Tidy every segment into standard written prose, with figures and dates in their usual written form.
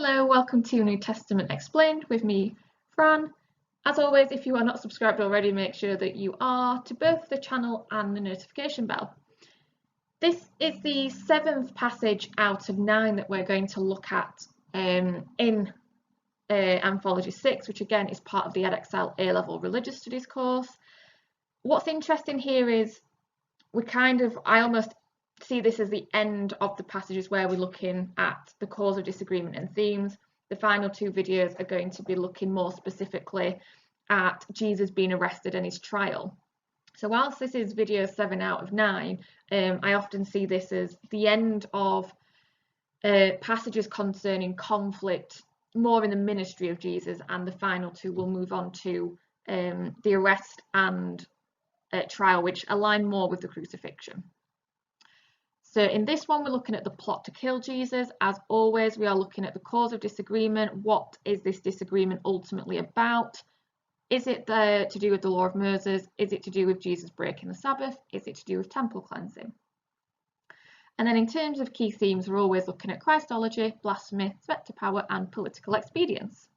Hello, welcome to New Testament Explained with me, Fran. As always, if you are not subscribed already, make sure that you are to both the channel and the notification bell. This is the 7th passage out of 9 that we're going to look at in Anthology 6, which again is part of the Edexcel A Level Religious Studies course. What's interesting here is I almost see this as the end of the passages where we're looking at the cause of disagreement and themes. The final 2 videos are going to be looking more specifically at Jesus being arrested and his trial. So whilst this is video 7 out of 9, I often see this as the end of passages concerning conflict, more in the ministry of Jesus, and the final 2 will move on to the arrest and trial, which align more with the crucifixion. So in this one, we're looking at the plot to kill Jesus. As always, we are looking at the cause of disagreement. What is this disagreement ultimately about? Is it to do with the law of Moses? Is it to do with Jesus breaking the Sabbath? Is it to do with temple cleansing? And then in terms of key themes, we're always looking at Christology, blasphemy, threat to power, and political expedience.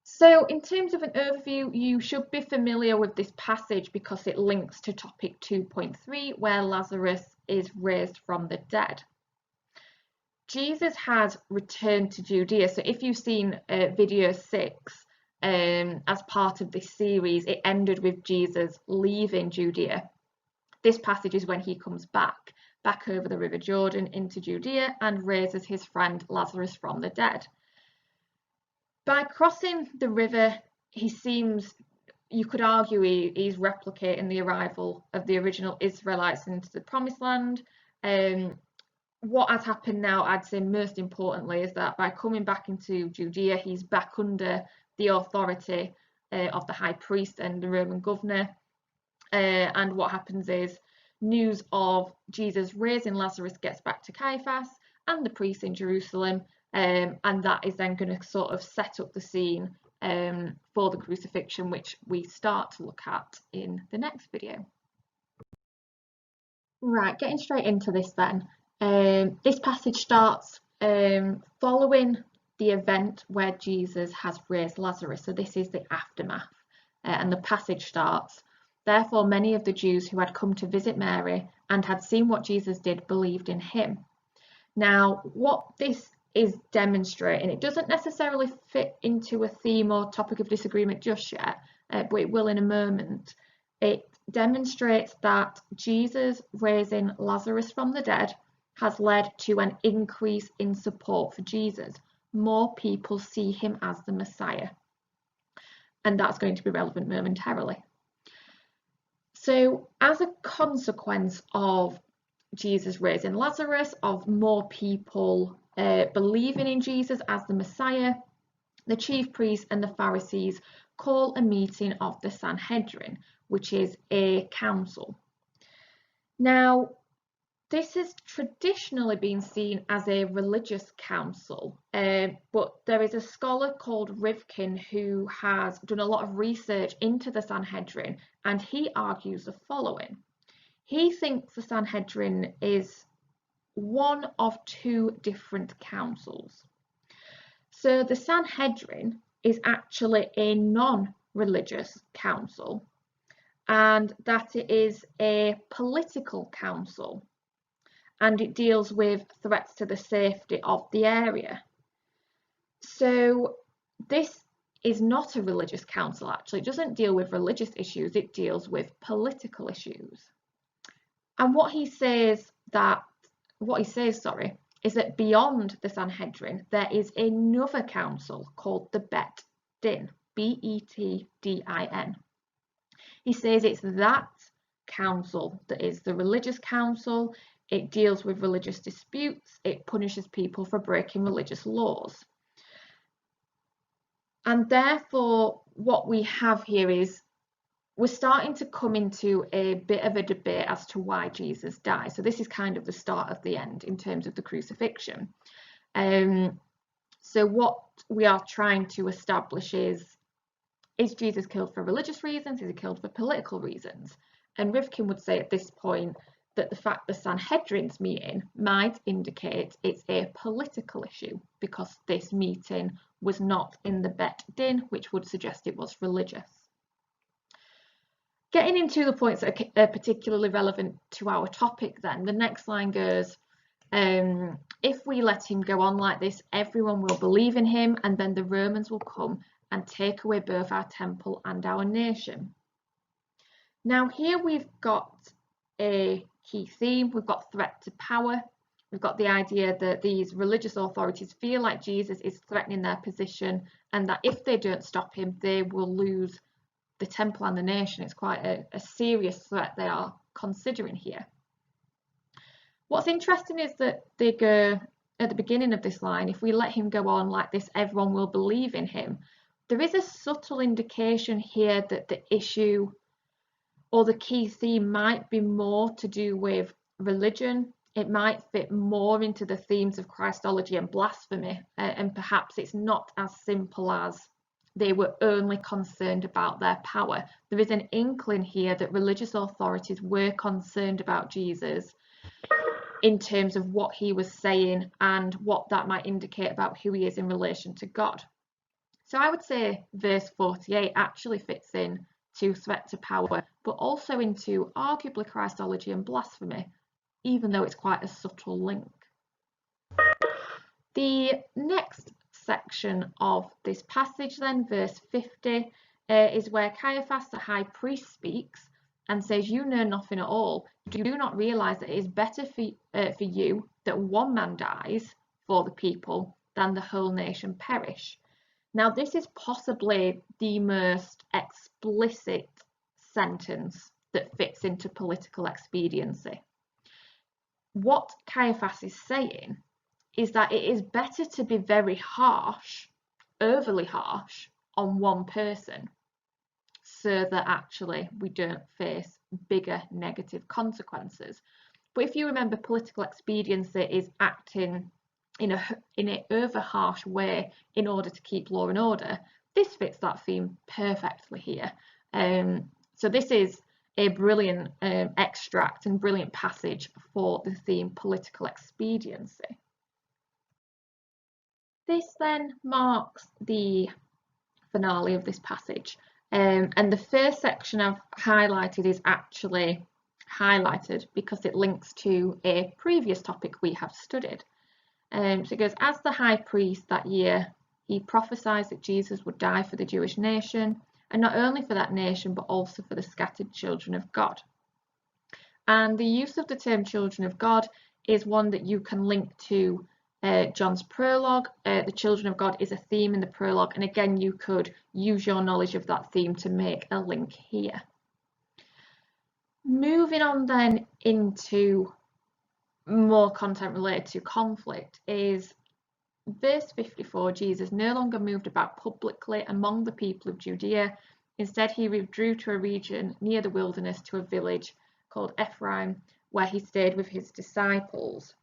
So in terms of an overview, you should be familiar with this passage because it links to topic 2.3, where Lazarus is raised from the dead. Jesus has returned to Judea. So if you've seen video 6 as part of this series, it ended with Jesus leaving Judea. This passage is when he comes back over the River Jordan into Judea and raises his friend Lazarus from the dead. By crossing the river, you could argue he's replicating the arrival of the original Israelites into the Promised Land. What has happened now, I'd say most importantly, is that by coming back into Judea, he's back under the authority of the high priest and the Roman governor. And what happens is news of Jesus raising Lazarus gets back to Caiaphas and the priests in Jerusalem. And that is then going to sort of set up the scene for the crucifixion, which we start to look at in the next video. Right, getting straight into this then. This passage starts following the event where Jesus has raised Lazarus. So this is the aftermath. And the passage starts, "Therefore many of the Jews who had come to visit Mary and had seen what Jesus did believed in him." Now, what this is demonstrating, it doesn't necessarily fit into a theme or topic of disagreement just yet, but it will in a moment. It demonstrates that Jesus raising Lazarus from the dead has led to an increase in support for Jesus. More people see him as the Messiah, and that's going to be relevant momentarily. So as a consequence of Jesus raising Lazarus, of more people believing in Jesus as the Messiah, the chief priests and the Pharisees call a meeting of the Sanhedrin, which is a council. Now, this has traditionally been seen as a religious council, but there is a scholar called Rivkin who has done a lot of research into the Sanhedrin, and he argues the following. He thinks the Sanhedrin is one of 2 different councils. So the Sanhedrin is actually a non-religious council, and that it is a political council, and it deals with threats to the safety of the area. So this is not a religious council actually. It doesn't deal with religious issues, it deals with political issues. And what he says is that beyond the Sanhedrin, there is another council called the Bet Din, B-E-T-D-I-N. He says it's that council that is the religious council. It deals with religious disputes. It punishes people for breaking religious laws. And therefore, what we have here is we're starting to come into a bit of a debate as to why Jesus died. So this is kind of the start of the end in terms of the crucifixion. So what we are trying to establish is Jesus killed for religious reasons? Is he killed for political reasons? And Rivkin would say at this point, that the fact the Sanhedrin's meeting might indicate it's a political issue, because this meeting was not in the Bet Din, which would suggest it was religious. Getting into the points that are particularly relevant to our topic then, the next line goes, if we let him go on like this, everyone will believe in him, and then the Romans will come and take away both our temple and our nation. Now here we've got a key theme. We've got threat to power. We've got the idea that these religious authorities feel like Jesus is threatening their position, and that if they don't stop him, they will lose the temple and the nation. It's quite a serious threat they are considering here. What's interesting is that they go at the beginning of this line, if we let him go on like this, everyone will believe in him. There is a subtle indication here that the issue or the key theme might be more to do with religion. It might fit more into the themes of Christology and blasphemy, and perhaps it's not as simple as they were only concerned about their power. There is an inkling here that religious authorities were concerned about Jesus in terms of what he was saying and what that might indicate about who he is in relation to God. So I would say verse 48 actually fits in to threat to power, but also into arguably Christology and blasphemy, even though it's quite a subtle link. The next section of this passage then, verse 50, is where Caiaphas the high priest speaks and says, you know nothing at all. Do you not realise that it is better for you that one man dies for the people than the whole nation perish? Now this is possibly the most explicit sentence that fits into political expediency. What Caiaphas is saying is that it is better to be very harsh, overly harsh, on one person, so that actually we don't face bigger negative consequences. But if you remember, political expediency is acting in an over harsh way in order to keep law and order. This fits that theme perfectly here. So this is a brilliant extract and brilliant passage for the theme political expediency. This then marks the finale of this passage, and the first section I've highlighted is actually highlighted because it links to a previous topic we have studied. So it goes, as the high priest that year, he prophesied that Jesus would die for the Jewish nation, and not only for that nation, but also for the scattered children of God. And the use of the term children of God is one that you can link to John's prologue. The children of God is a theme in the prologue, and again, you could use your knowledge of that theme to make a link here. Moving on then into more content related to conflict is verse 54. Jesus no longer moved about publicly among the people of Judea. Instead, he withdrew to a region near the wilderness, to a village called Ephraim, where he stayed with his disciples.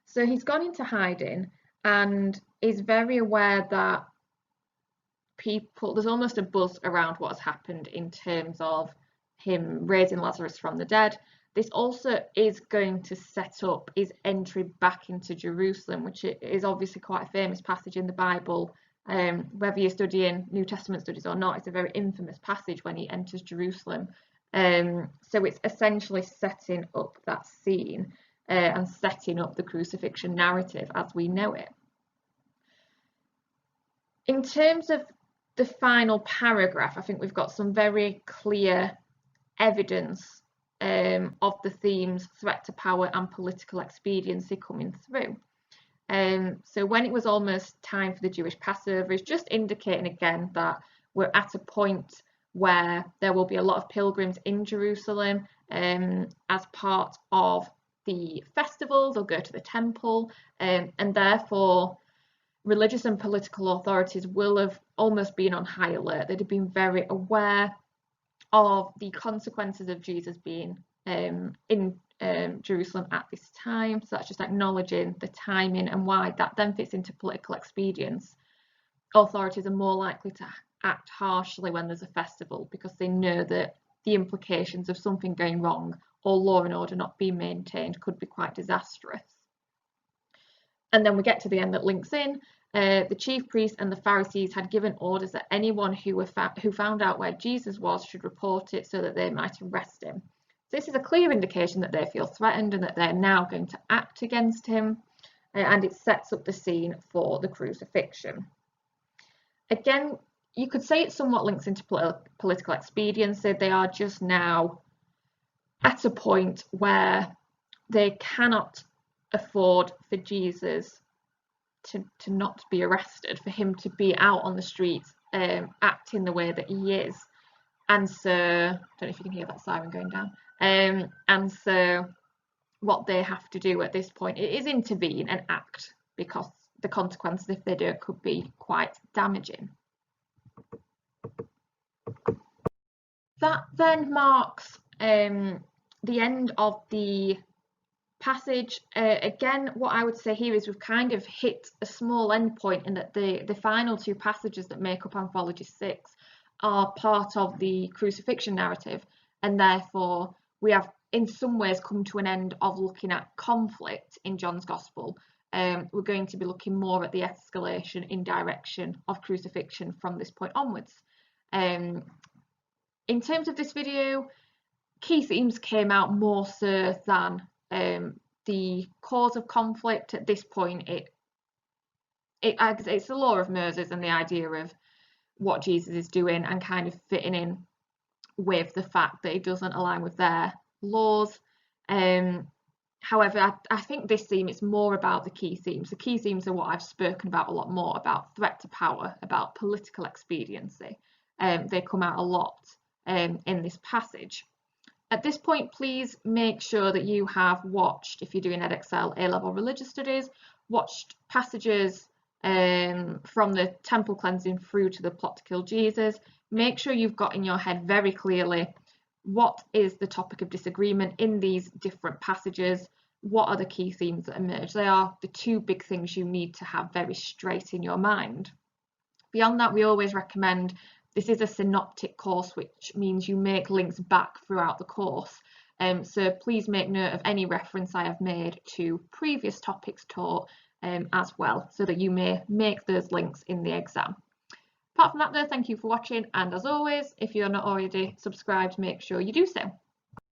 So he's gone into hiding and is very aware that there's almost a buzz around what has happened in terms of him raising Lazarus from the dead. This also is going to set up his entry back into Jerusalem, which is obviously quite a famous passage in the Bible. Whether you're studying New Testament studies or not, it's a very infamous passage when he enters Jerusalem. So it's essentially setting up that scene and setting up the crucifixion narrative as we know it. In terms of the final paragraph, I think we've got some very clear evidence of the themes threat to power and political expediency coming through. So when it was almost time for the Jewish Passover, it's just indicating again that we're at a point where there will be a lot of pilgrims in Jerusalem as part of the festival. They'll go to the temple, and therefore religious and political authorities will have almost been on high alert. They'd have been very aware of the consequences of Jesus being in Jerusalem at this time. So that's just acknowledging the timing and why that then fits into political expedience. Authorities are more likely to act harshly when there's a festival because they know that the implications of something going wrong or law and order not being maintained could be quite disastrous. And then we get to the end that links in. The chief priests and the Pharisees had given orders that anyone who found out where Jesus was should report it so that they might arrest him. So this is a clear indication that they feel threatened and that they're now going to act against him, and it sets up the scene for the crucifixion. Again, you could say it somewhat links into political expediency. They are just now at a point where they cannot afford for Jesus to not be arrested, for him to be out on the streets acting the way that he is. And so, I don't know if you can hear that siren going down. And so what they have to do at this point is intervene and act, because the consequences, if they do, could be quite damaging. That then marks the end of the passage. Again, what I would say here is we've kind of hit a small end point in that the final two passages that make up Anthology 6 are part of the crucifixion narrative, and therefore we have in some ways come to an end of looking at conflict in John's Gospel. We're going to be looking more at the escalation in direction of crucifixion from this point onwards. In terms of this video, key themes came out more so than the cause of conflict. At this point, it's the law of Moses and the idea of what Jesus is doing and kind of fitting in with the fact that it doesn't align with their laws. However, I think this theme is more about the key themes. The key themes are what I've spoken about a lot more, about threat to power, about political expediency. They come out a lot in this passage. At this point, please make sure that you have watched, if you're doing Edexcel A Level Religious Studies, watched passages from the temple cleansing through to the plot to kill Jesus. Make sure you've got in your head very clearly what is the topic of disagreement in these different passages. What are the key themes that emerge? They are the two big things you need to have very straight in your mind. Beyond that, we always recommend, this is a synoptic course, which means you make links back throughout the course. So please make note of any reference I have made to previous topics taught as well, so that you may make those links in the exam. Apart from that though, thank you for watching, and as always, if you're not already subscribed, make sure you do so.